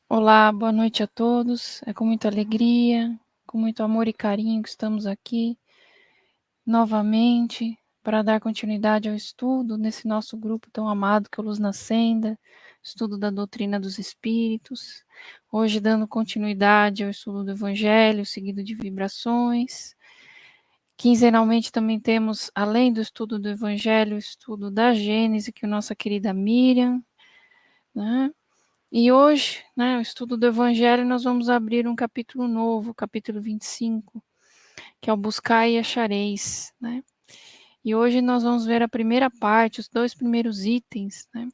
Olá, boa noite a todos. É com muita alegria, com muito amor e carinho que estamos aqui novamente para dar continuidade ao estudo nesse nosso grupo tão amado que é o Luz na Senda, estudo da doutrina dos Espíritos. Hoje dando continuidade ao estudo do Evangelho, seguido de vibrações. Quinzenalmente também temos, além do estudo do Evangelho, o estudo da Gênese, que é a nossa querida Miriam, né? E hoje, o estudo do Evangelho, nós vamos abrir um capítulo novo, capítulo 25, que é o Buscai e Achareis, né? E hoje nós vamos ver a primeira parte, os 2 primeiros itens, né?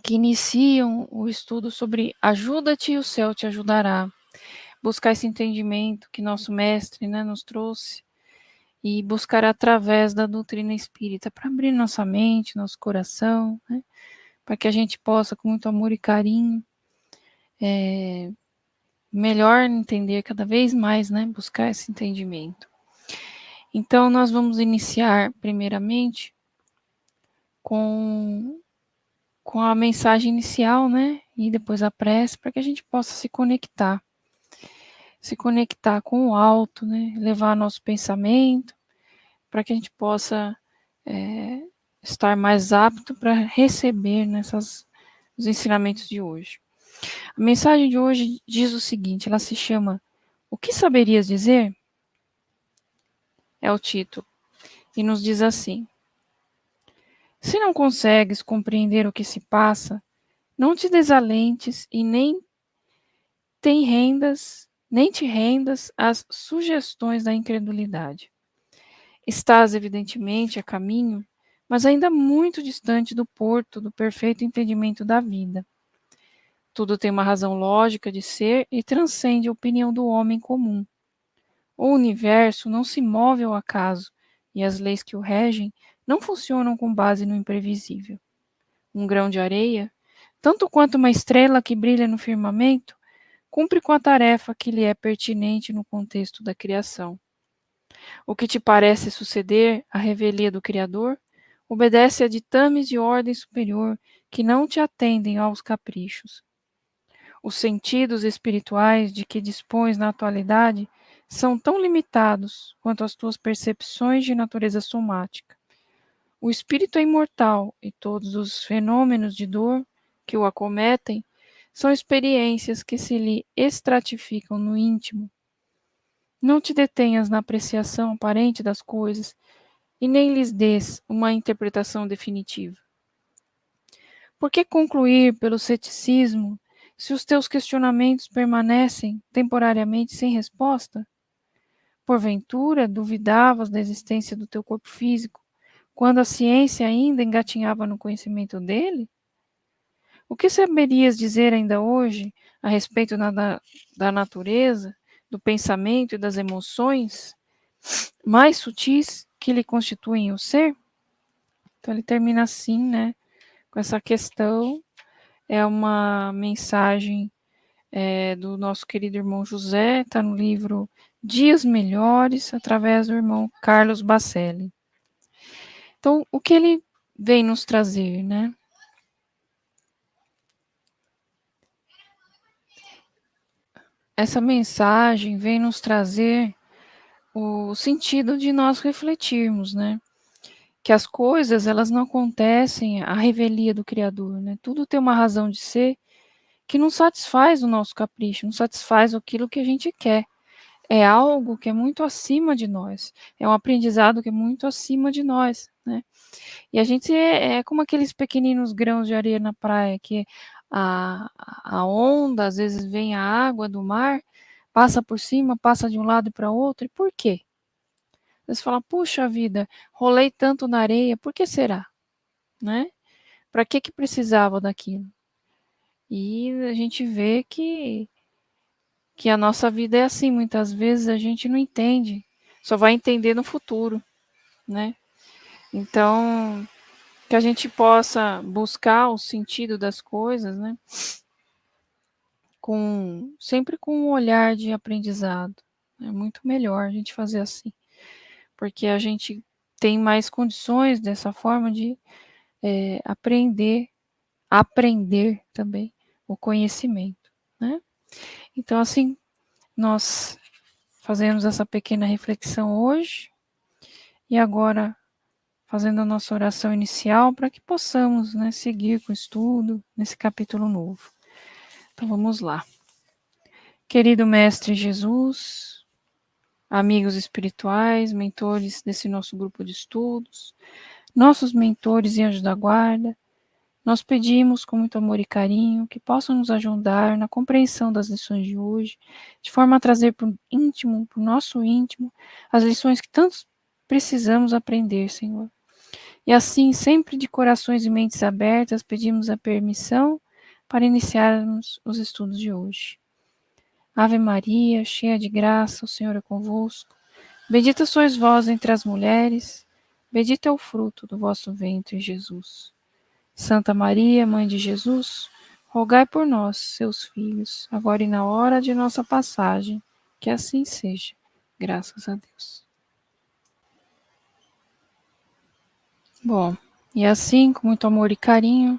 Que iniciam o estudo sobre ajuda-te e o céu te ajudará. Buscar esse entendimento que nosso mestre, nos trouxe e buscar através da doutrina espírita para abrir nossa mente, nosso coração, né? Para que a gente possa, com muito amor e carinho, melhor entender cada vez mais, buscar esse entendimento. Então, nós vamos iniciar, primeiramente, com a mensagem inicial, e depois a prece, para que a gente possa se conectar com o alto, levar nosso pensamento, para que a gente possa estar mais apto para receber os ensinamentos de hoje. A mensagem de hoje diz o seguinte, ela se chama O que saberias dizer? É o título. E nos diz assim: se não consegues compreender o que se passa, não te desalentes e nem te rendas às sugestões da incredulidade. Estás evidentemente a caminho, mas ainda muito distante do porto do perfeito entendimento da vida. Tudo tem uma razão lógica de ser e transcende a opinião do homem comum. O universo não se move ao acaso, e as leis que o regem não funcionam com base no imprevisível. Um grão de areia, tanto quanto uma estrela que brilha no firmamento, cumpre com a tarefa que lhe é pertinente no contexto da criação. O que te parece suceder à revelia do Criador obedece a ditames de ordem superior que não te atendem aos caprichos. Os sentidos espirituais de que dispões na atualidade são tão limitados quanto as tuas percepções de natureza somática. O espírito é imortal e todos os fenômenos de dor que o acometem são experiências que se lhe estratificam no íntimo. Não te detenhas na apreciação aparente das coisas e nem lhes dês uma interpretação definitiva. Por que concluir pelo ceticismo se os teus questionamentos permanecem temporariamente sem resposta? Porventura, duvidavas da existência do teu corpo físico quando a ciência ainda engatinhava no conhecimento dele? O que saberias dizer ainda hoje a respeito da natureza, do pensamento e das emoções mais sutis que lhe constituem o ser? Então ele termina assim, com essa questão. É uma mensagem do nosso querido irmão José, está no livro Dias Melhores, através do irmão Carlos Bacelli. Então, o que ele vem nos trazer, Essa mensagem vem nos trazer o sentido de nós refletirmos, que as coisas, elas não acontecem à revelia do Criador, Tudo tem uma razão de ser que não satisfaz o nosso capricho, não satisfaz aquilo que a gente quer. É algo que é muito acima de nós, é um aprendizado que é muito acima de nós, E a gente é como aqueles pequeninos grãos de areia na praia, que a onda, às vezes vem a água do mar, passa por cima, passa de um lado para outro, e por quê? Você fala, puxa vida, rolei tanto na areia, por que será? Para que precisava daquilo? E a gente vê que a nossa vida é assim, muitas vezes a gente não entende, só vai entender no futuro, Então, que a gente possa buscar o sentido das coisas, sempre com um olhar de aprendizado. É muito melhor a gente fazer assim, porque a gente tem mais condições dessa forma de aprender também o conhecimento, né? Então, assim, nós fazemos essa pequena reflexão hoje e agora fazendo a nossa oração inicial para que possamos, né, seguir com o estudo nesse capítulo novo. Então, vamos lá. Querido Mestre Jesus, amigos espirituais, mentores desse nosso grupo de estudos, nossos mentores e anjos da guarda, nós pedimos com muito amor e carinho que possam nos ajudar na compreensão das lições de hoje, de forma a trazer para o íntimo, para o nosso íntimo, as lições que tanto precisamos aprender, Senhor. E assim, sempre de corações e mentes abertas, pedimos a permissão para iniciarmos os estudos de hoje. Ave Maria, cheia de graça, o Senhor é convosco. Bendita sois vós entre as mulheres, bendito é o fruto do vosso ventre, Jesus. Santa Maria, Mãe de Jesus, rogai por nós, seus filhos, agora e na hora de nossa passagem, que assim seja. Graças a Deus. Bom, e assim, com muito amor e carinho,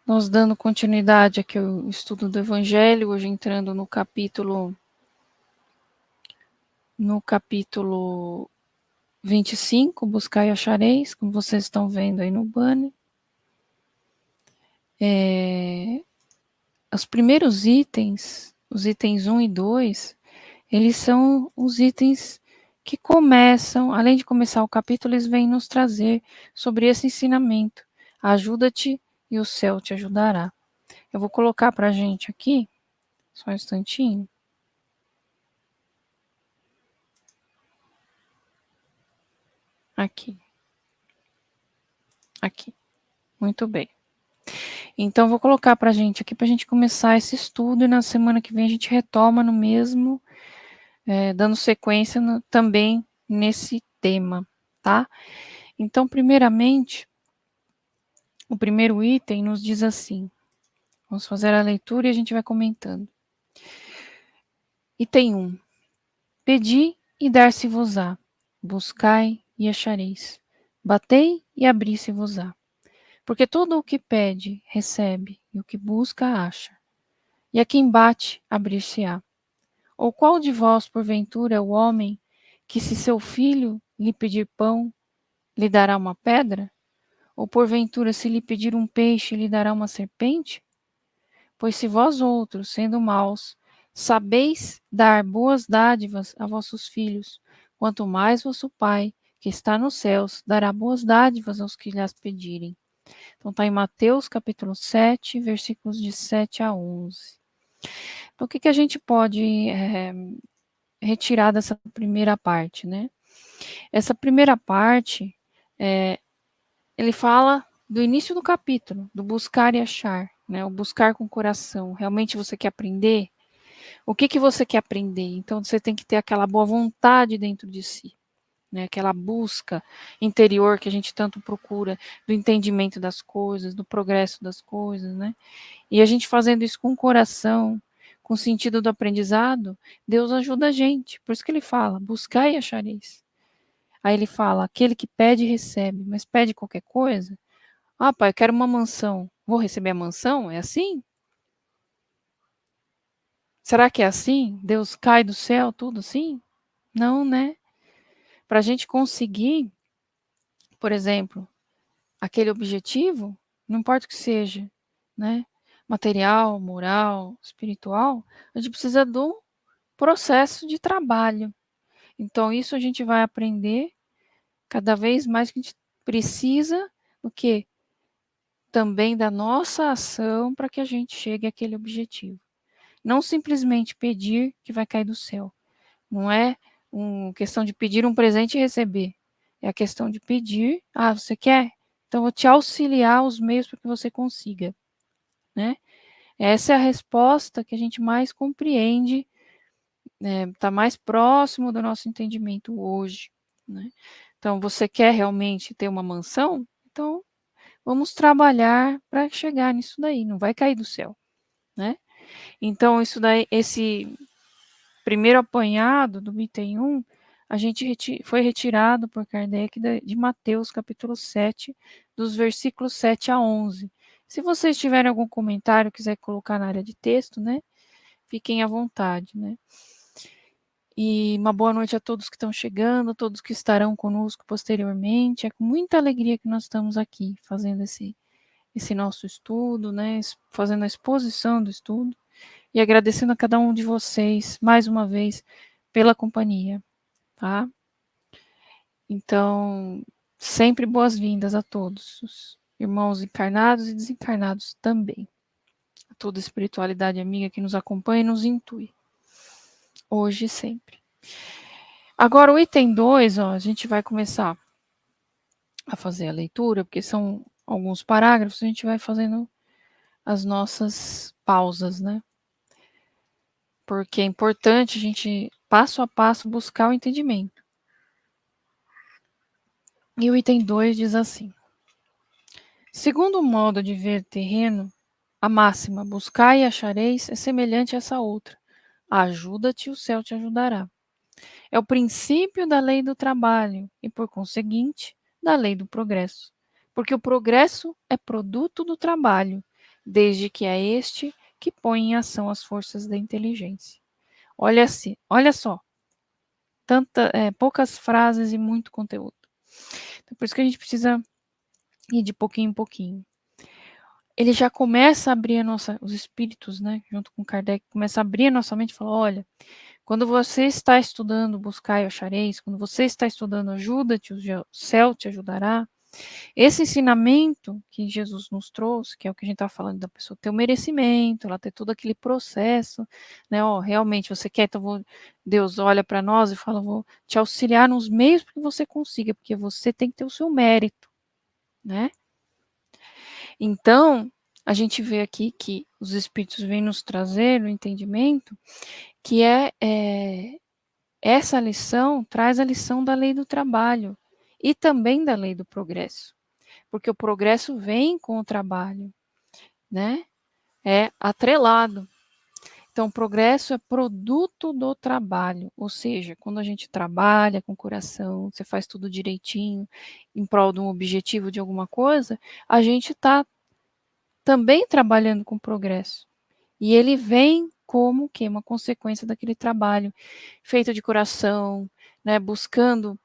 nós dando continuidade aqui ao estudo do Evangelho, hoje entrando no capítulo 25, buscai e achareis, como vocês estão vendo aí no banner. Os primeiros itens, os itens 1 e 2, eles são os itens que começam, além de começar o capítulo, eles vêm nos trazer sobre esse ensinamento. Ajuda-te e o céu te ajudará. Eu vou colocar para a gente aqui, só um instantinho. Aqui. Muito bem. Então, vou colocar para a gente aqui, para a gente começar esse estudo, e na semana que vem a gente retoma no mesmo, dando sequência também nesse tema, tá? Então, primeiramente, o primeiro item nos diz assim, vamos fazer a leitura e a gente vai comentando. Item 1. Pedi e dar-se-vos-á, buscai e achareis, batei e abri-se-vos-á. Porque todo o que pede, recebe, e o que busca, acha. E a quem bate, abrir-se-á. Ou qual de vós, porventura, é o homem que, se seu filho lhe pedir pão, lhe dará uma pedra? Ou porventura, se lhe pedir um peixe, lhe dará uma serpente? Pois se vós outros, sendo maus, sabeis dar boas dádivas a vossos filhos, quanto mais vosso Pai, que está nos céus, dará boas dádivas aos que lhas pedirem. Então está em Mateus capítulo 7, versículos de 7 a 11. Então o que a gente pode retirar dessa primeira parte, né? Essa primeira parte, ele fala do início do capítulo, do buscar e achar, né? O buscar com o coração. Realmente você quer aprender? O que você quer aprender? Então você tem que ter aquela boa vontade dentro de si, né? Aquela busca interior que a gente tanto procura, do entendimento das coisas, do progresso das coisas, né? E a gente fazendo isso com o coração, com o sentido do aprendizado, Deus ajuda a gente. Por isso que ele fala, buscai e achareis. Aí ele fala, aquele que pede, recebe. Mas pede qualquer coisa? Ah, pai, eu quero uma mansão. Vou receber a mansão? É assim? Será que é assim? Deus cai do céu, tudo assim? Não, né? Para a gente conseguir, por exemplo, aquele objetivo, não importa o que seja, né? Material, moral, espiritual, a gente precisa de um processo de trabalho. Então, isso a gente vai aprender cada vez mais que a gente precisa do que também da nossa ação para que a gente chegue àquele objetivo. Não simplesmente pedir que vai cair do céu. Não é uma questão de pedir um presente e receber. É a questão de pedir, você quer? Então, eu vou te auxiliar os meios para que você consiga, né? Essa é a resposta que a gente mais compreende, está mais próximo do nosso entendimento hoje, né? Então, você quer realmente ter uma mansão? Então, vamos trabalhar para chegar nisso daí, não vai cair do céu, né? Então, isso daí, esse primeiro apanhado do item 1, a gente foi retirado por Kardec de Mateus, capítulo 7, dos versículos 7 a 11. Se vocês tiverem algum comentário, quiser colocar na área de texto, né? Fiquem à vontade, né? E uma boa noite a todos que estão chegando, todos que estarão conosco posteriormente. É com muita alegria que nós estamos aqui fazendo esse nosso estudo, né? Fazendo a exposição do estudo e agradecendo a cada um de vocês mais uma vez pela companhia, tá? Então, sempre boas-vindas a todos, os irmãos encarnados e desencarnados também. A toda a espiritualidade amiga que nos acompanha e nos intui, hoje e sempre. Agora, o item 2, a gente vai começar a fazer a leitura, porque são alguns parágrafos, a gente vai fazendo as nossas pausas, né? Porque é importante a gente, passo a passo, buscar o entendimento. E o item 2 diz assim: segundo o modo de ver terreno, a máxima buscai e achareis é semelhante a essa outra. Ajuda-te, o céu te ajudará. É o princípio da lei do trabalho e, por conseguinte, da lei do progresso. Porque o progresso é produto do trabalho, desde que é este que põe em ação as forças da inteligência. Olha só, poucas frases e muito conteúdo. Então, por isso que a gente precisa ir de pouquinho em pouquinho. Ele já começa a abrir os espíritos, né, junto com Kardec, começa a abrir a nossa mente e fala, olha, quando você está estudando buscar e achareis, quando você está estudando ajuda-te, o céu te ajudará. Esse ensinamento que Jesus nos trouxe, que é o que a gente está falando da pessoa ter o merecimento, ela ter todo aquele processo, né? Realmente você quer, então Deus olha para nós e fala, vou te auxiliar nos meios para que você consiga, porque você tem que ter o seu mérito, né? Então, a gente vê aqui que os espíritos vêm nos trazer o entendimento que essa lição traz a lição da lei do trabalho e também da lei do progresso, porque o progresso vem com o trabalho, né? É atrelado. Então, o progresso é produto do trabalho, ou seja, quando a gente trabalha com o coração, você faz tudo direitinho, em prol de um objetivo de alguma coisa, a gente está também trabalhando com progresso. E ele vem como que uma consequência daquele trabalho feito de coração, né, buscando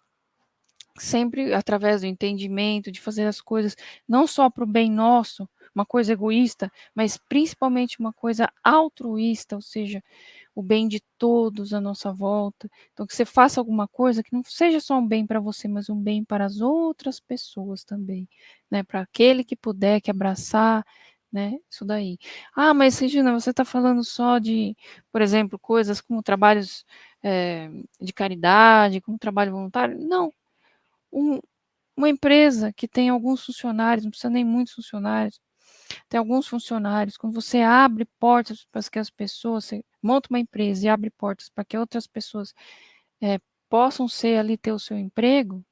sempre através do entendimento, de fazer as coisas não só para o bem nosso, uma coisa egoísta, mas principalmente uma coisa altruísta, ou seja, o bem de todos à nossa volta. Então, que você faça alguma coisa que não seja só um bem para você, mas um bem para as outras pessoas também, né? Para aquele que puder, que abraçar, né? Isso daí. Ah, mas Regina, você está falando só de, por exemplo, coisas como trabalhos de caridade, como trabalho voluntário? Não. Uma empresa que tem alguns funcionários, não precisa nem muitos funcionários, tem alguns funcionários, quando você abre portas para que as pessoas, você monta uma empresa e abre portas para que outras pessoas possam ser ali, ter o seu emprego,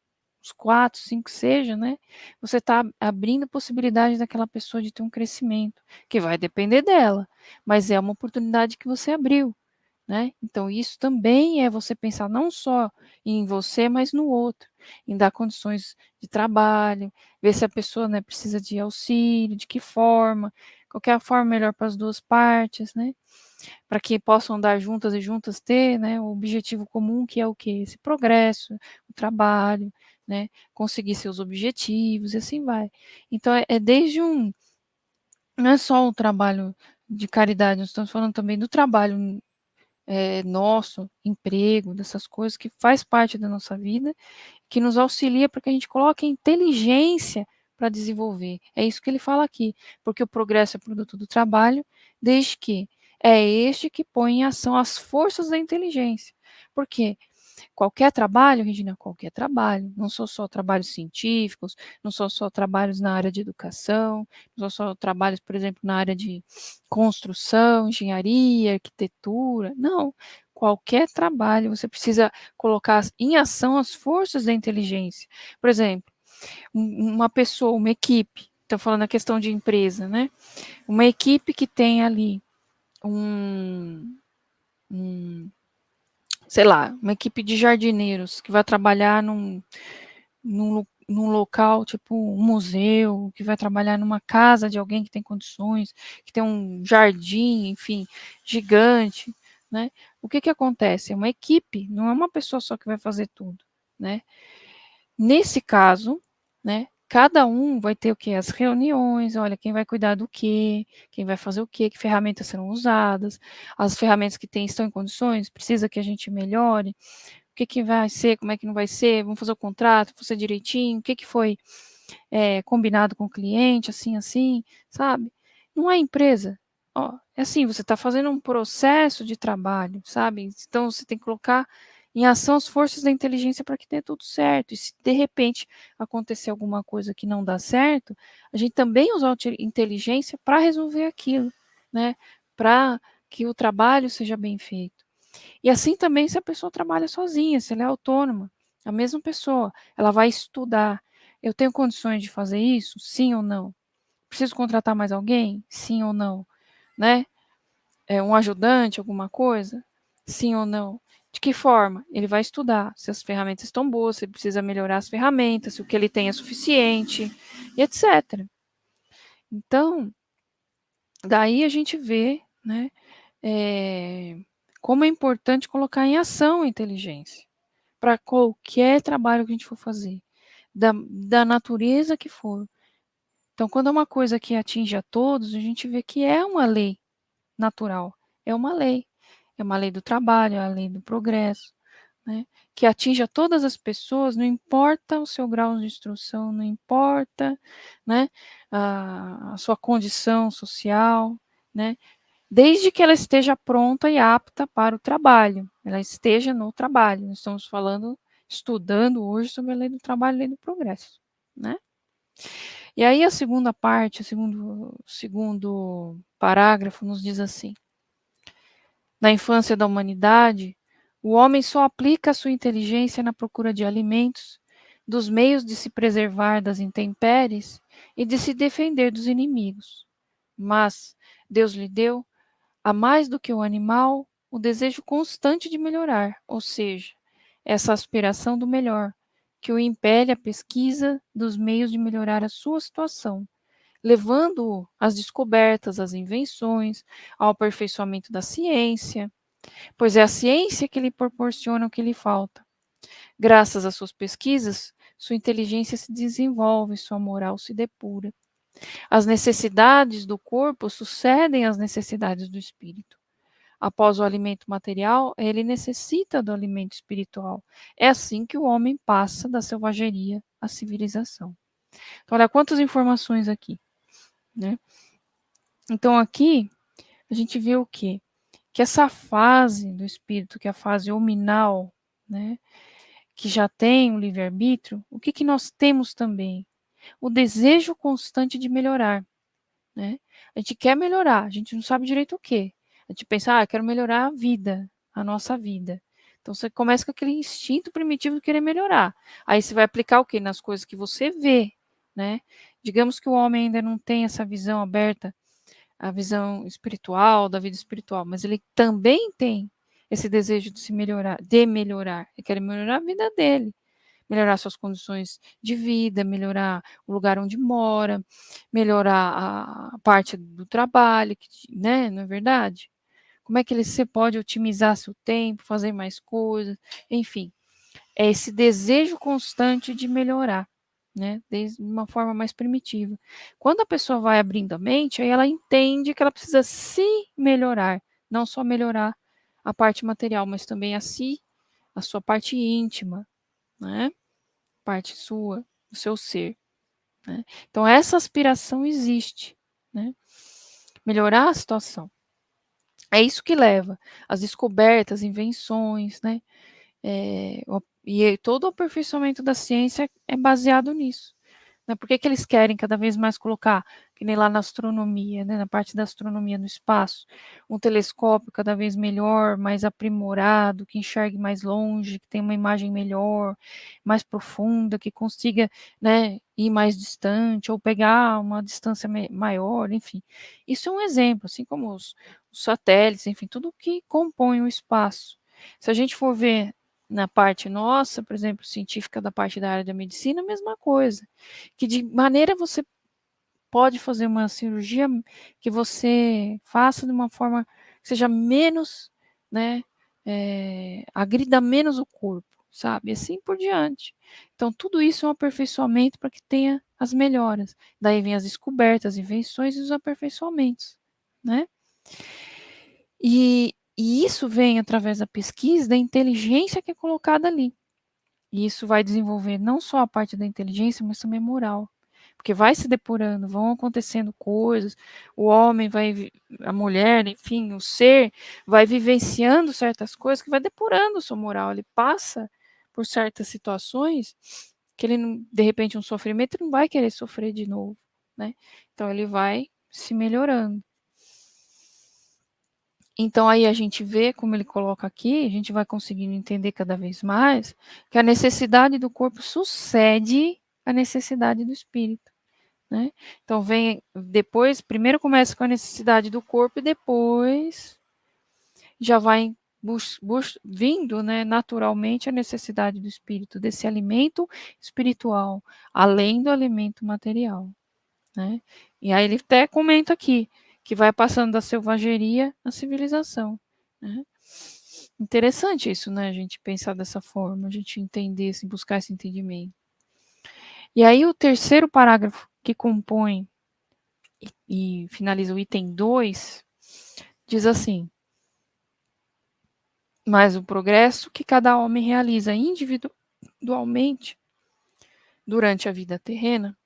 os 4, 5 seja, né? Você está abrindo a possibilidade daquela pessoa de ter um crescimento, que vai depender dela, mas é uma oportunidade que você abriu. Né? Então, isso também é você pensar não só em você, mas no outro, em dar condições de trabalho, ver se a pessoa, né, precisa de auxílio, de que forma, qual que é a forma melhor para as duas partes, né? Para que possam andar juntas e juntas ter, né, o objetivo comum, que é o quê? Esse progresso, o trabalho, né? Conseguir seus objetivos e assim vai. Então, é desde não é só o trabalho de caridade, nós estamos falando também do trabalho nosso, emprego, dessas coisas que faz parte da nossa vida, que nos auxilia para que a gente coloque a inteligência para desenvolver. É isso que ele fala aqui, porque o progresso é produto do trabalho, desde que é este que põe em ação as forças da inteligência. Por quê? Qualquer trabalho, Regina, qualquer trabalho, não são só trabalhos científicos, não são só trabalhos na área de educação, não são só trabalhos, por exemplo, na área de construção, engenharia, arquitetura, não. Qualquer trabalho, você precisa colocar em ação as forças da inteligência. Por exemplo, uma pessoa, uma equipe, estou falando a questão de empresa, né? Uma equipe que tem ali sei lá, uma equipe de jardineiros que vai trabalhar num local, tipo um museu, que vai trabalhar numa casa de alguém que tem condições, que tem um jardim, enfim, gigante, né? O que que acontece? É uma equipe, não é uma pessoa só que vai fazer tudo, né? Nesse caso, né, cada um vai ter o quê? As reuniões, olha, quem vai cuidar do quê, quem vai fazer o quê, que ferramentas serão usadas, as ferramentas que tem estão em condições, precisa que a gente melhore, o que que vai ser, como é que não vai ser, vamos fazer o contrato, fazer direitinho, o que que foi combinado com o cliente, assim, assim, sabe? Não é empresa. Ó, é assim, você está fazendo um processo de trabalho, sabe? Então você tem que colocar em ação as forças da inteligência para que dê tudo certo. E se de repente acontecer alguma coisa que não dá certo, a gente também usa a inteligência para resolver aquilo, né? Para que o trabalho seja bem feito. E assim também se a pessoa trabalha sozinha, se ela é autônoma, a mesma pessoa, ela vai estudar. Eu tenho condições de fazer isso? Sim ou não? Preciso contratar mais alguém? Sim ou não? Né? Um ajudante, alguma coisa? Sim ou não? De que forma? Ele vai estudar se as ferramentas estão boas, se ele precisa melhorar as ferramentas, se o que ele tem é suficiente, e etc. Então, daí a gente vê, né, como é importante colocar em ação a inteligência para qualquer trabalho que a gente for fazer, da natureza que for. Então, quando é uma coisa que atinge a todos, a gente vê que é uma lei natural, é uma lei. É uma lei do trabalho, é a lei do progresso, né? Que atinge a todas as pessoas, não importa o seu grau de instrução, não importa, né, a sua condição social, né? Desde que ela esteja pronta e apta para o trabalho, ela esteja no trabalho. Nós estamos falando, estudando hoje sobre a lei do trabalho e a lei do progresso, né? E aí a segunda parte, o segundo parágrafo nos diz assim: na infância da humanidade, o homem só aplica a sua inteligência na procura de alimentos, dos meios de se preservar das intempéries e de se defender dos inimigos. Mas Deus lhe deu, a mais do que o animal, o desejo constante de melhorar, ou seja, essa aspiração do melhor, que o impele à pesquisa dos meios de melhorar a sua situação, levando-o às descobertas, às invenções, ao aperfeiçoamento da ciência, pois é a ciência que lhe proporciona o que lhe falta. Graças às suas pesquisas, sua inteligência se desenvolve, sua moral se depura. As necessidades do corpo sucedem às necessidades do espírito. Após o alimento material, ele necessita do alimento espiritual. É assim que o homem passa da selvageria à civilização. Então, olha quantas informações aqui, né? Então, aqui a gente vê o quê? Que essa fase do espírito, que é a fase hominal, né, que já tem o livre-arbítrio, o que, que nós temos também? O desejo constante de melhorar, né? A gente quer melhorar, a gente não sabe direito o quê. A gente pensa, quero melhorar a vida, a nossa vida. Então você começa com aquele instinto primitivo de querer melhorar. Aí você vai aplicar o quê? Nas coisas que você vê, né? Digamos que o homem ainda não tem essa visão aberta, a visão espiritual, da vida espiritual, mas ele também tem esse desejo de se melhorar, de melhorar. Ele quer melhorar a vida dele, melhorar suas condições de vida, melhorar o lugar onde mora, melhorar a parte do trabalho, né? Não é verdade? Como é que você pode otimizar seu tempo, fazer mais coisas, enfim, é esse desejo constante de melhorar, né? Desde uma forma mais primitiva. Quando a pessoa vai abrindo a mente, aí ela entende que ela precisa se melhorar, não só melhorar a parte material, mas também a si, a sua parte íntima, né? Parte sua, do seu ser, né? Então essa aspiração existe, né? Melhorar a situação. É isso que leva às descobertas, invenções, né? E todo o aperfeiçoamento da ciência é baseado nisso. Né? Por que, que eles querem cada vez mais colocar, que nem lá na astronomia, né? Na parte da astronomia no espaço, um telescópio cada vez melhor, mais aprimorado, que enxergue mais longe, que tenha uma imagem melhor, mais profunda, que consiga, né, ir mais distante ou pegar uma distância maior, enfim. Isso é um exemplo, assim como os satélites, enfim, tudo que compõe o espaço. Se a gente for ver na parte nossa, por exemplo, científica da parte da área da medicina, a mesma coisa. Que de maneira você pode fazer uma cirurgia que você faça de uma forma que seja menos, né, agrida menos o corpo, sabe? Assim por diante. Então, tudo isso é um aperfeiçoamento para que tenha as melhoras. Daí vem as descobertas, as invenções e os aperfeiçoamentos, né? E isso vem através da pesquisa, da inteligência que é colocada ali. E isso vai desenvolver não só a parte da inteligência, mas também a moral. Porque vai se depurando, vão acontecendo coisas, o homem vai, a mulher, enfim, o ser, vai vivenciando certas coisas que vai depurando sua moral. Ele passa por certas situações que ele, de repente, um sofrimento, ele não vai querer sofrer de novo, né? Então ele vai se melhorando. Então aí a gente vê, como ele coloca aqui, a gente vai conseguindo entender cada vez mais que a necessidade do corpo sucede à necessidade do espírito, né? Então vem depois, primeiro começa com a necessidade do corpo e depois já vai vindo, né, naturalmente a necessidade do espírito, desse alimento espiritual, além do alimento material, né? E aí ele até comenta aqui que vai passando da selvageria à civilização, né? Interessante isso, né? A gente pensar dessa forma, a gente entender, assim, buscar esse entendimento. E aí o terceiro parágrafo que compõe e finaliza o item 2 diz assim: mas o progresso que cada homem realiza individualmente durante a vida terrena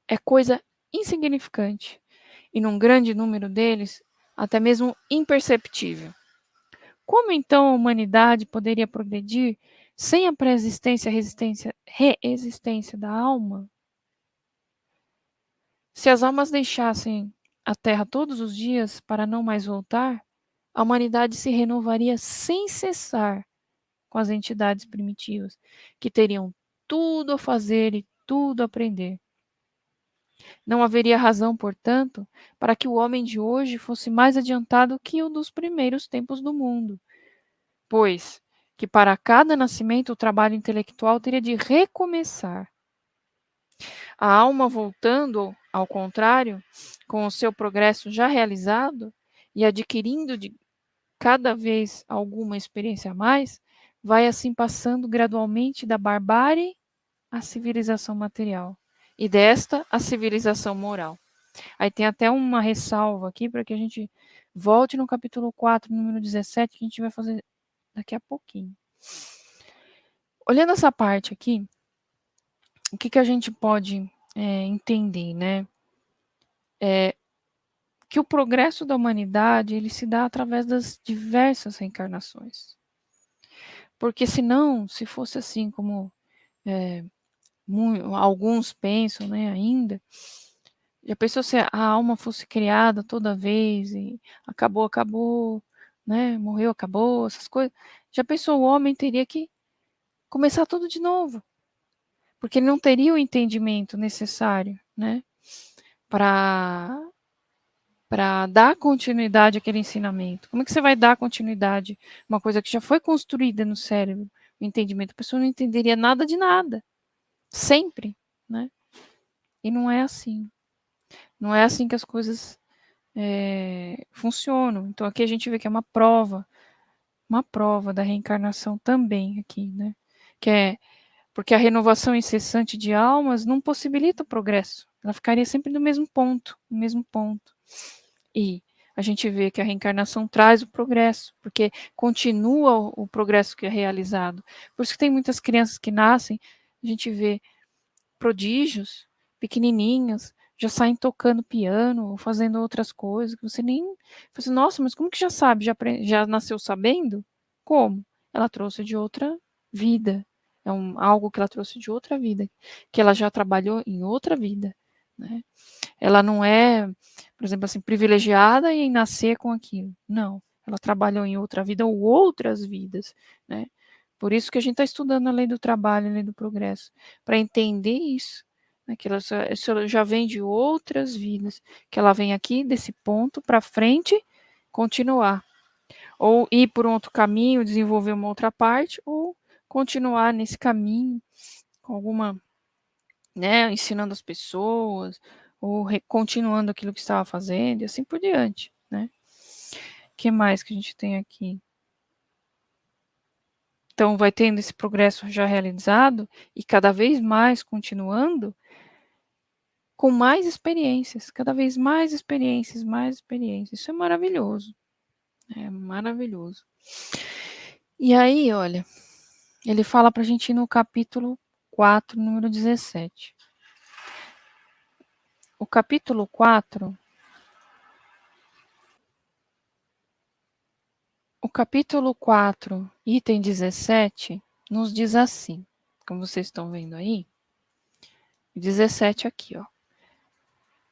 é coisa insignificante e num grande número deles até mesmo imperceptível. Como então a humanidade poderia progredir sem a pré-existência e reexistência da alma? Se as almas deixassem a Terra todos os dias para não mais voltar, a humanidade se renovaria sem cessar com as entidades primitivas, que teriam tudo a fazer e tudo a aprender. Não haveria razão, portanto, para que o homem de hoje fosse mais adiantado que o dos primeiros tempos do mundo, pois que para cada nascimento o trabalho intelectual teria de recomeçar. A alma voltando, ao contrário, com o seu progresso já realizado e adquirindo de cada vez alguma experiência a mais, vai assim passando gradualmente da barbárie à civilização material e desta à civilização moral. Aí tem até uma ressalva aqui para que a gente volte no capítulo 4, número 17, que a gente vai fazer daqui a pouquinho. Olhando essa parte aqui, o que a gente pode entender, né? Que o progresso da humanidade ele se dá através das diversas reencarnações. Porque senão, se fosse assim como alguns pensam, né, ainda, já pensou se a alma fosse criada toda vez e acabou, né, morreu, acabou, essas coisas. Já pensou, o homem teria que começar tudo de novo, porque ele não teria o entendimento necessário, né, para dar continuidade àquele ensinamento. Como é que você vai dar continuidade a uma coisa que já foi construída no cérebro, o entendimento? A pessoa não entenderia nada de nada, sempre, né? E não é assim. Não é assim que as coisas funcionam. Então aqui a gente vê que é uma prova da reencarnação também aqui, né? Que é porque a renovação incessante de almas não possibilita o progresso. Ela ficaria sempre no mesmo ponto, no mesmo ponto. E a gente vê que a reencarnação traz o progresso, porque continua o progresso que é realizado. Por isso que tem muitas crianças que nascem, a gente vê prodígios, pequenininhas, já saem tocando piano ou fazendo outras coisas, que você nem... Você, nossa, mas como que já sabe? Já nasceu sabendo? Como? Ela trouxe de outra vida. É algo que ela trouxe de outra vida, que ela já trabalhou em outra vida, né? Ela não é, por exemplo, assim, privilegiada em nascer com aquilo. Não. Ela trabalhou em outra vida ou outras vidas, né? Por isso que a gente está estudando a lei do trabalho, a lei do progresso, para entender isso, né? Que ela já vem de outras vidas, que ela vem aqui desse ponto para frente, continuar. Ou ir por um outro caminho, desenvolver uma outra parte, ou continuar nesse caminho com alguma, né, ensinando as pessoas, ou continuando aquilo que estava fazendo, e assim por diante, né? O que mais que a gente tem aqui? Então, vai tendo esse progresso já realizado e cada vez mais continuando com mais experiências, cada vez mais experiências, mais experiências. Isso é maravilhoso. É maravilhoso. E aí, olha, ele fala para a gente ir no capítulo 4, número 17. O capítulo 4, item 17, nos diz assim, como vocês estão vendo aí, 17 aqui, ó.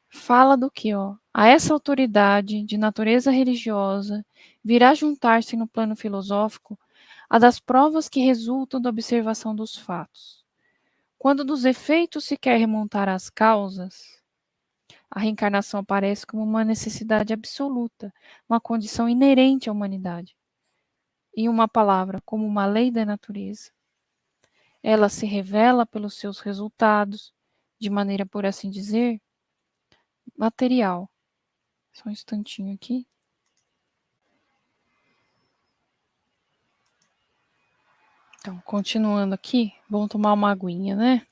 Fala do que, ó? A essa autoridade de natureza religiosa virá juntar-se no plano filosófico a das provas que resultam da observação dos fatos. Quando dos efeitos se quer remontar às causas, a reencarnação aparece como uma necessidade absoluta, uma condição inerente à humanidade. Em uma palavra, como uma lei da natureza. Ela se revela pelos seus resultados, de maneira, por assim dizer, material. Só um instantinho aqui. Então, continuando aqui, vamos tomar uma aguinha, né?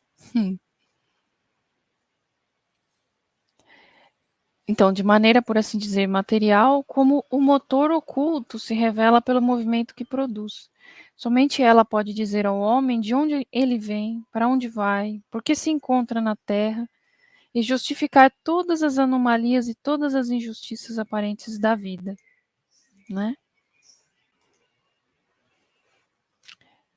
Então, de maneira, por assim dizer, material, como o motor oculto se revela pelo movimento que produz. Somente ela pode dizer ao homem de onde ele vem, para onde vai, por que se encontra na Terra, e justificar todas as anomalias e todas as injustiças aparentes da vida, né?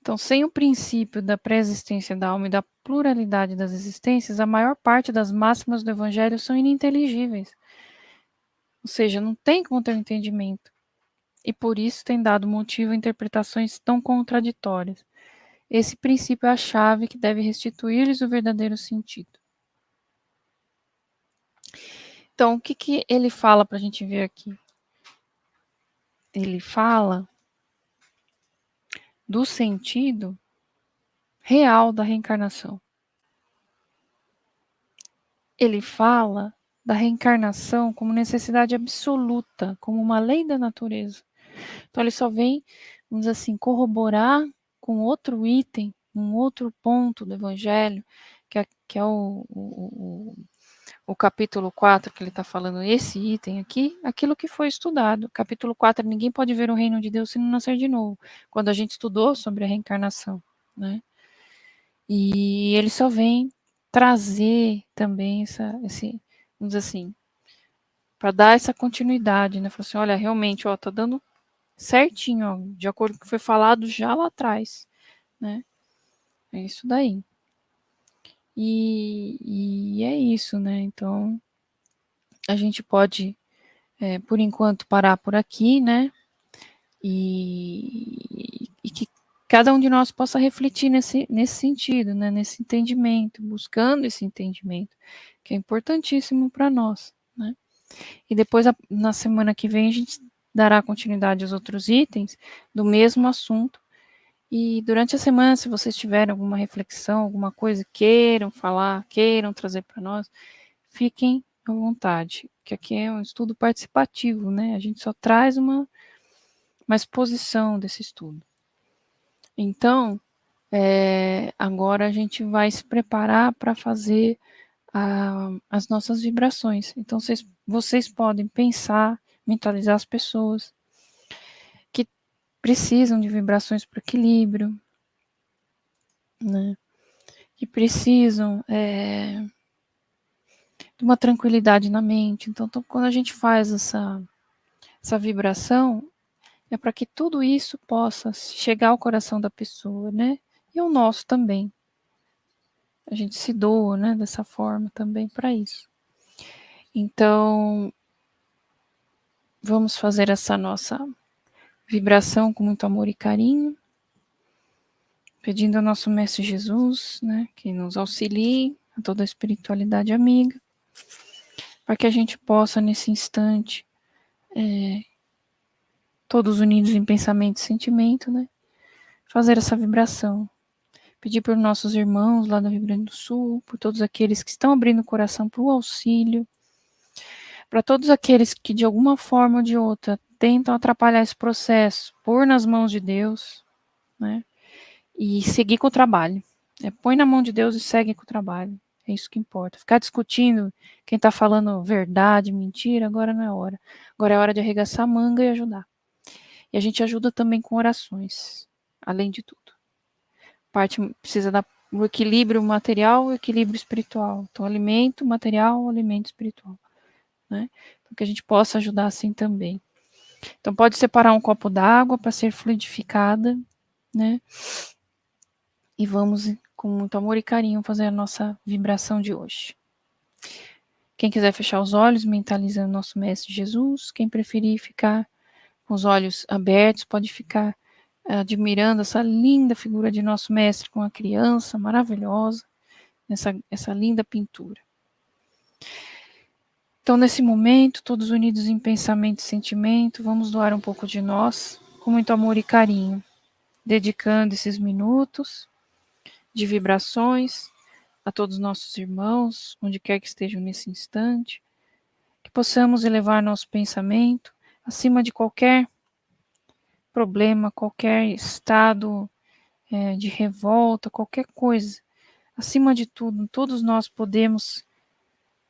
Então, sem o princípio da pré-existência da alma e da pluralidade das existências, a maior parte das máximas do Evangelho são ininteligíveis. Ou seja, não tem como ter um entendimento. E por isso tem dado motivo a interpretações tão contraditórias. Esse princípio é a chave que deve restituir-lhes o verdadeiro sentido. Então, o que ele fala para a gente ver aqui? Ele fala do sentido real da reencarnação. Ele fala da reencarnação como necessidade absoluta, como uma lei da natureza. Então, ele só vem, vamos dizer assim, corroborar com outro item, um outro ponto do Evangelho, que é o capítulo 4, que ele está falando, esse item aqui, aquilo que foi estudado. Capítulo 4, ninguém pode ver o reino de Deus se não nascer de novo, quando a gente estudou sobre a reencarnação, né? E ele só vem trazer também vamos dizer assim, para dar essa continuidade, né? Falar assim, olha, realmente, ó, tá dando certinho, ó, de acordo com o que foi falado já lá atrás, né? É isso daí. E é isso, né? Então, a gente pode, por enquanto, parar por aqui, né? E que cada um de nós possa refletir nesse sentido, né? Nesse entendimento, buscando esse entendimento, que é importantíssimo para nós, né? E depois, na semana que vem, a gente dará continuidade aos outros itens do mesmo assunto. E durante a semana, se vocês tiverem alguma reflexão, alguma coisa, queiram falar, queiram trazer para nós, fiquem à vontade, que aqui é um estudo participativo, né? A gente só traz uma exposição desse estudo. Então, agora a gente vai se preparar para fazer as nossas vibrações. Então, vocês podem pensar, mentalizar as pessoas que precisam de vibrações para equilíbrio, né? Que precisam de uma tranquilidade na mente. Então, quando a gente faz essa vibração, é para que tudo isso possa chegar ao coração da pessoa, né? E ao nosso também. A gente se doa, né, dessa forma também para isso. Então, vamos fazer essa nossa vibração com muito amor e carinho, pedindo ao nosso Mestre Jesus, né, que nos auxilie, a toda a espiritualidade amiga, para que a gente possa, nesse instante, todos unidos em pensamento e sentimento, né, fazer essa vibração. Pedir por nossos irmãos lá do Rio Grande do Sul, por todos aqueles que estão abrindo o coração para o auxílio, para todos aqueles que de alguma forma ou de outra tentam atrapalhar esse processo, pôr nas mãos de Deus, né? E seguir com o trabalho. Põe na mão de Deus e segue com o trabalho. É isso que importa. Ficar discutindo quem está falando verdade, mentira, agora não é hora. Agora é hora de arregaçar a manga e ajudar. E a gente ajuda também com orações, além de tudo. Parte precisa do equilíbrio material e equilíbrio espiritual. Então, alimento material, alimento espiritual. Né? Para que a gente possa ajudar assim também. Então, pode separar um copo d'água para ser fluidificada, né? E vamos, com muito amor e carinho, fazer a nossa vibração de hoje. Quem quiser fechar os olhos, mentalizando nosso Mestre Jesus. Quem preferir ficar com os olhos abertos, pode ficar admirando essa linda figura de nosso Mestre com a criança maravilhosa, essa linda pintura. Então, nesse momento, todos unidos em pensamento e sentimento, vamos doar um pouco de nós, com muito amor e carinho, dedicando esses minutos de vibrações a todos os nossos irmãos, onde quer que estejam nesse instante, que possamos elevar nosso pensamento acima de qualquer problema, qualquer estado de revolta, qualquer coisa. Acima de tudo, todos nós podemos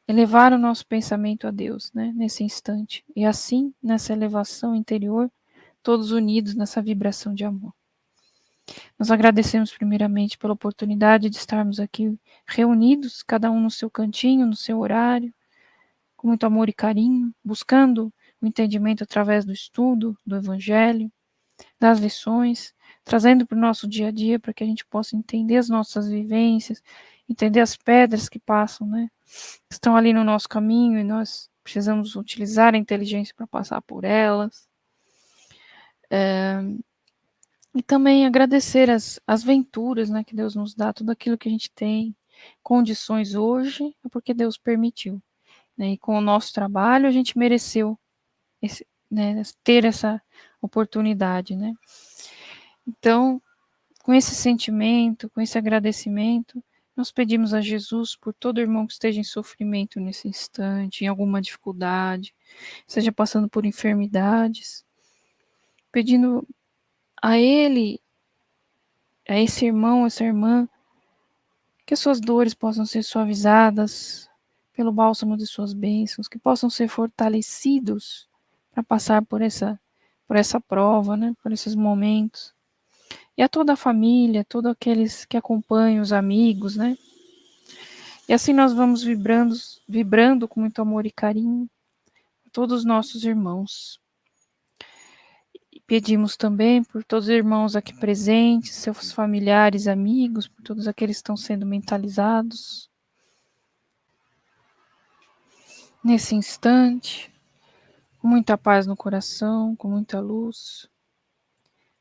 elevar o nosso pensamento a Deus, né, nesse instante. E assim, nessa elevação interior, todos unidos nessa vibração de amor. Nós agradecemos primeiramente pela oportunidade de estarmos aqui reunidos, cada um no seu cantinho, no seu horário, com muito amor e carinho, buscando o entendimento através do estudo, do Evangelho, das lições, trazendo para o nosso dia a dia para que a gente possa entender as nossas vivências, entender as pedras que passam, né? Estão ali no nosso caminho e nós precisamos utilizar a inteligência para passar por elas. E também agradecer as venturas, né, que Deus nos dá, tudo aquilo que a gente tem, condições hoje, é porque Deus permitiu. Né? E com o nosso trabalho a gente mereceu ter essa oportunidade. Né? Então, com esse sentimento, com esse agradecimento, nós pedimos a Jesus por todo irmão que esteja em sofrimento nesse instante, em alguma dificuldade, seja passando por enfermidades, pedindo a Ele, a esse irmão, essa irmã, que as suas dores possam ser suavizadas pelo bálsamo de suas bênçãos, que possam ser fortalecidos para passar por essa prova, né, por esses momentos. E a toda a família, todos aqueles que acompanham, os amigos, né? E assim nós vamos vibrando com muito amor e carinho a todos os nossos irmãos. E pedimos também por todos os irmãos aqui presentes, seus familiares, amigos, por todos aqueles que estão sendo mentalizados. Nesse instante, com muita paz no coração, com muita luz,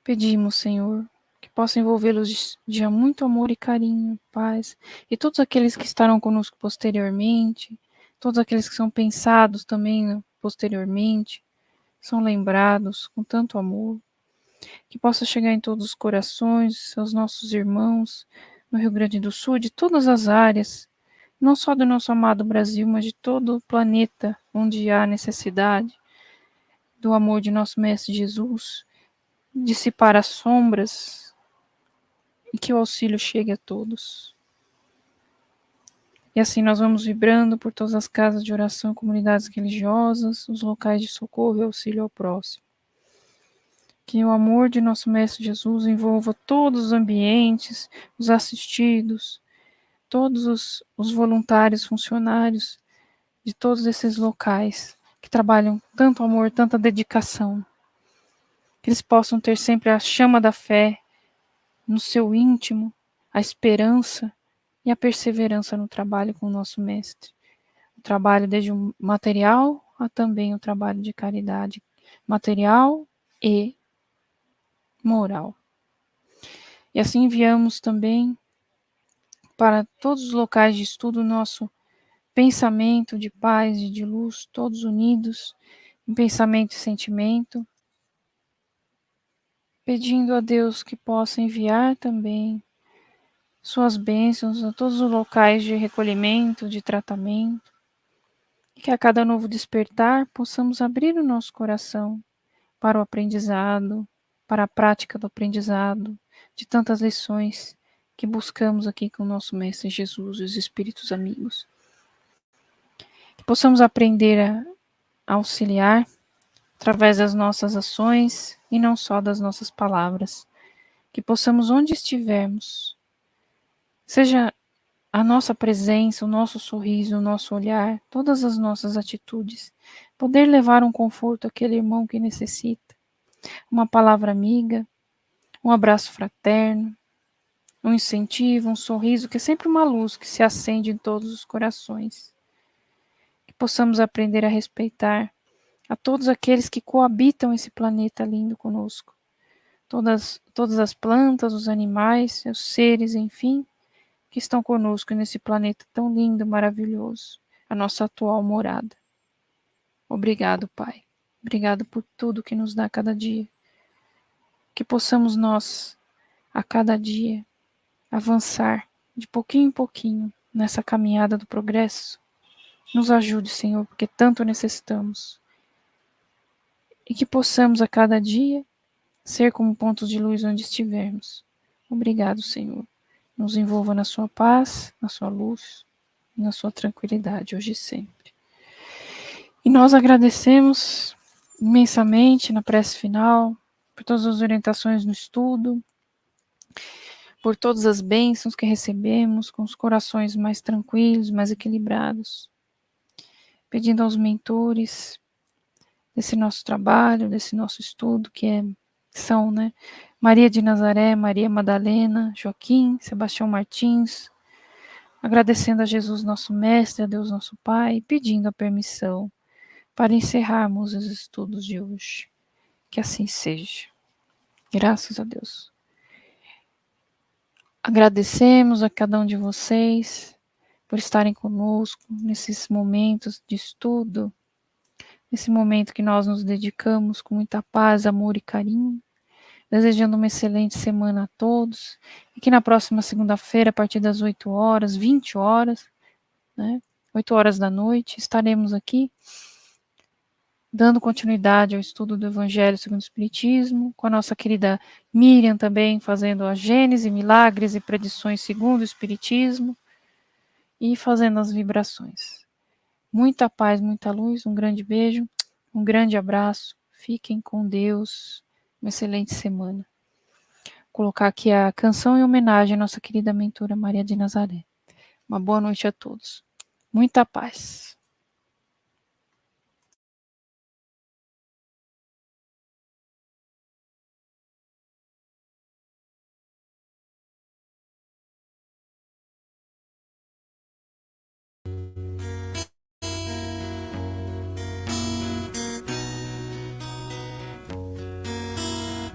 pedimos, Senhor, que possa envolvê-los de muito amor e carinho, paz, e todos aqueles que estarão conosco posteriormente, todos aqueles que são pensados também, né, posteriormente, são lembrados com tanto amor, que possa chegar em todos os corações, aos nossos irmãos no Rio Grande do Sul, de todas as áreas, não só do nosso amado Brasil, mas de todo o planeta onde há necessidade do amor de nosso Mestre Jesus, dissipar as sombras e que o auxílio chegue a todos. E assim nós vamos vibrando por todas as casas de oração, comunidades religiosas, os locais de socorro e auxílio ao próximo. Que o amor de nosso Mestre Jesus envolva todos os ambientes, os assistidos, todos os voluntários, funcionários de todos esses locais que trabalham tanto amor, tanta dedicação. Que eles possam ter sempre a chama da fé no seu íntimo, a esperança e a perseverança no trabalho com o nosso Mestre. O trabalho desde o material a também o trabalho de caridade material e moral. E assim enviamos também para todos os locais de estudo o nosso pensamento de paz e de luz, todos unidos em pensamento e sentimento, pedindo a Deus que possa enviar também suas bênçãos a todos os locais de recolhimento, de tratamento, e que a cada novo despertar possamos abrir o nosso coração para o aprendizado, para a prática do aprendizado, de tantas lições que buscamos aqui com o nosso Mestre Jesus e os Espíritos amigos. Que possamos aprender a auxiliar através das nossas ações e não só das nossas palavras. Que possamos, onde estivermos, seja a nossa presença, o nosso sorriso, o nosso olhar, todas as nossas atitudes, poder levar um conforto àquele irmão que necessita, uma palavra amiga, um abraço fraterno, um incentivo, um sorriso, que é sempre uma luz que se acende em todos os corações. Que possamos aprender a respeitar a todos aqueles que coabitam esse planeta lindo conosco. Todas as plantas, os animais, os seres, enfim, que estão conosco nesse planeta tão lindo, maravilhoso, a nossa atual morada. Obrigado, Pai. Obrigado por tudo que nos dá a cada dia. Que possamos nós, a cada dia, avançar de pouquinho em pouquinho nessa caminhada do progresso. Nos ajude, Senhor, porque tanto necessitamos. E que possamos a cada dia ser como pontos de luz onde estivermos. Obrigado, Senhor. Nos envolva na sua paz, na sua luz, na sua tranquilidade, hoje e sempre. E nós agradecemos imensamente na prece final, por todas as orientações no estudo, por todas as bênçãos que recebemos, com os corações mais tranquilos, mais equilibrados. Pedindo aos mentores desse nosso trabalho, desse nosso estudo, são, Maria de Nazaré, Maria Madalena, Joaquim, Sebastião Martins, agradecendo a Jesus nosso Mestre, a Deus nosso Pai, pedindo a permissão para encerrarmos os estudos de hoje. Que assim seja. Graças a Deus. Agradecemos a cada um de vocês por estarem conosco nesses momentos de estudo, nesse momento que nós nos dedicamos com muita paz, amor e carinho, desejando uma excelente semana a todos, e que na próxima segunda-feira, a partir das 8 horas, 20 horas, 8 horas da noite, estaremos aqui, dando continuidade ao estudo do Evangelho segundo o Espiritismo, com a nossa querida Miriam também, fazendo a Gênese, milagres e predições segundo o Espiritismo, e fazendo as vibrações. Muita paz, muita luz, um grande beijo, um grande abraço, fiquem com Deus, uma excelente semana. Vou colocar aqui a canção em homenagem à nossa querida mentora Maria de Nazaré. Uma boa noite a todos. Muita paz.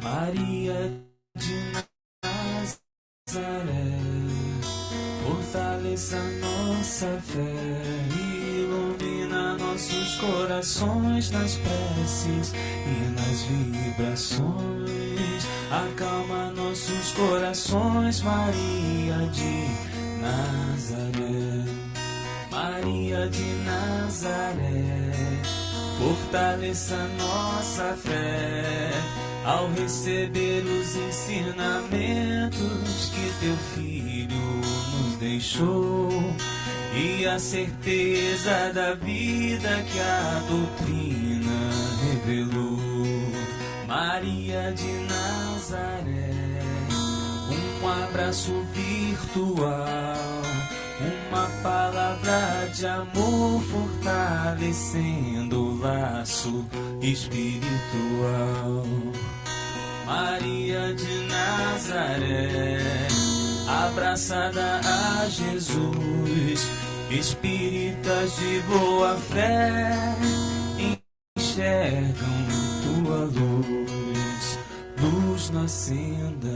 Maria de Nazaré, fortaleça nossa fé, ilumina nossos corações nas preces e nas vibrações, acalma nossos corações, Maria de Nazaré. Maria de Nazaré, fortaleça nossa fé, ao receber os ensinamentos que teu Filho nos deixou, e a certeza da vida que a doutrina revelou. Maria de Nazaré, um abraço virtual, uma palavra de amor fortalecendo o laço espiritual. Maria de Nazaré, abraçada a Jesus, espíritas de boa fé enxergam tua luz, luz na senda.